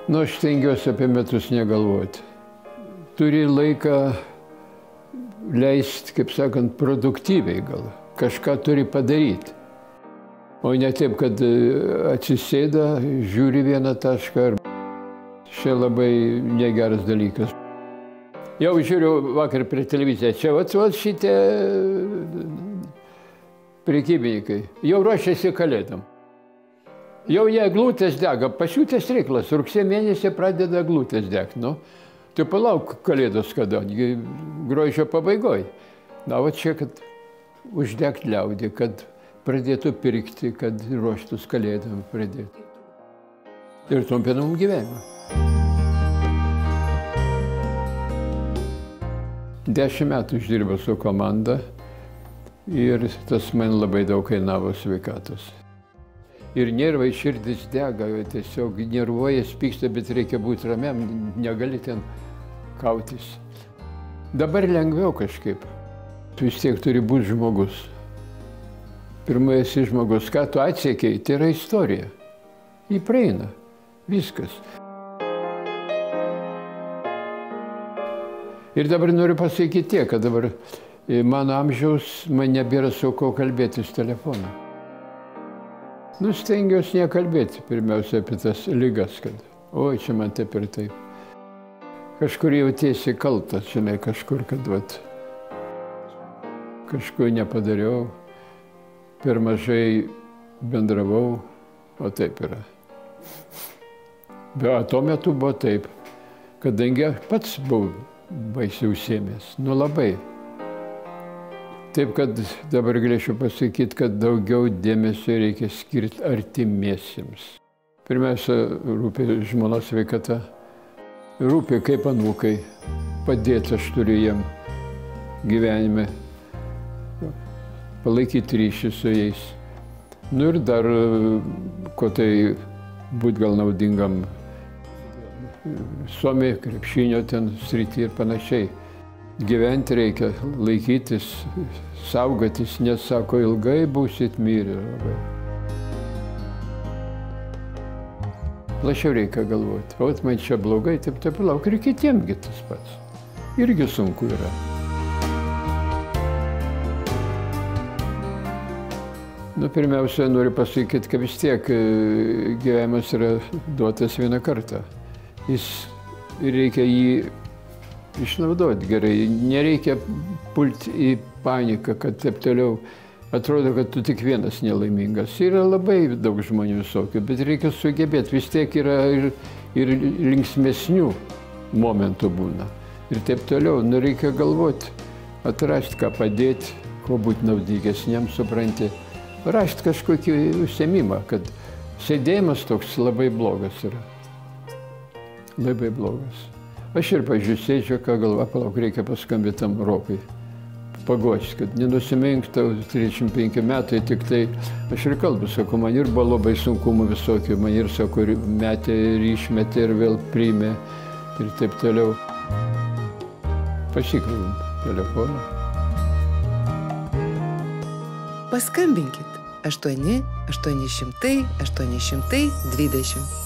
Nu, aš stengiuosi apie metus negalvoti. Turi laiką leisti, kaip sakant, produktyviai gal. Kažką turi padaryti. O ne taip, kad atsisėda, žiūri vieną tašką. Čia labai negeras dalykas. Jau žiūriu vakar prie televiziją. Čia vat šitie prekybininkai. Jau ruošiasi kalėdom. Jau jie eglutės dega. Pasiūtęs reiklas. Rugsėjo mėnesį pradeda eglutės degti. Nu, tai palauk kalėdos kada. Gruodžio pabaigoj. Na, va čia, kad uždegti liaudį, kad pradėtų pirkti, kad ruoštus kalėdom pradėtų. Ir trumpinam gyvenimą. 10 metų išdirbau su komanda ir tas man labai daug kainavo sveikatos. Ir nervai, širdis dega, tiesiog nervuojas, pyksta, bet reikia būti ramiam, negali ten kautis. Dabar lengviau kažkaip. Tu vis tiek turi būti žmogus. Pirmai esi žmogus, ką tu atsiekei, tai yra istorija. Ji praeina. Viskas. Ir dabar noriu pasakyti tiek, kad dabar mano amžiaus man nebėra su ko kalbėtis telefonu. Nu, stengiuosi nekalbėti pirmiausia apie tas ligas, kad oi, čia man taip ir taip. Kažkur jautiesi kaltas, žinai, kažkur, kad vat, kažko nepadariau, per mažai bendravau, o taip yra. Bet tuo metu buvo taip, kadangi aš pats buvau baisiai užsiėmęs, nu labai. Taip, kad dabar galėčiau pasakyti, kad daugiau dėmesio reikia skirti artimiesiems. Pirmiausia, rūpi žmonos sveikata, rūpi kaip anūkai, padėti aš turiu jiem gyvenime, palaikyti ryšį su jais. Nu ir dar, ko tai būt gal naudingam Suomiai, krepšinio ten srity ir panašiai. Gyventi reikia, laikytis, saugotis, nes sako, ilgai būsit mirę. Plačiau reikia galvoti. O man čia blogai, taip lauk ir kitiemgi tas pats. Irgi sunku yra. Nu, pirmiausia, noriu pasakyti, kad vis tiek gyvenimas yra duotas vieną kartą. Reikia jį išnaudoti gerai. Nereikia pulti į paniką, kad taip toliau atrodo, kad tu tik vienas nelaimingas. Yra labai daug žmonių visokių, bet reikia sugebėti. Vis tiek yra ir linksmesnių momentų būna. Ir taip toliau. Nu, reikia galvoti, atrasti, ką padėti, ko būti naudingesniam, supranti. Rasti kažkokį užsiėmimą, kad sėdėjimas toks labai blogas yra. Labai blogas. Aš ir, pažiūrėjau, sėdžiu, ką galva, palauk, reikia paskambinti tam Rokui. Paguosti, kad nenusimink, tau 35 metai, tik tai aš ir kalbu, sakau, man ir buvo labai sunkumų visokių, man ir, sakau, metė ir išmetė ir vėl priėmė ir taip toliau. Pasikrovim telefoną. Paskambinkit 8 800 820.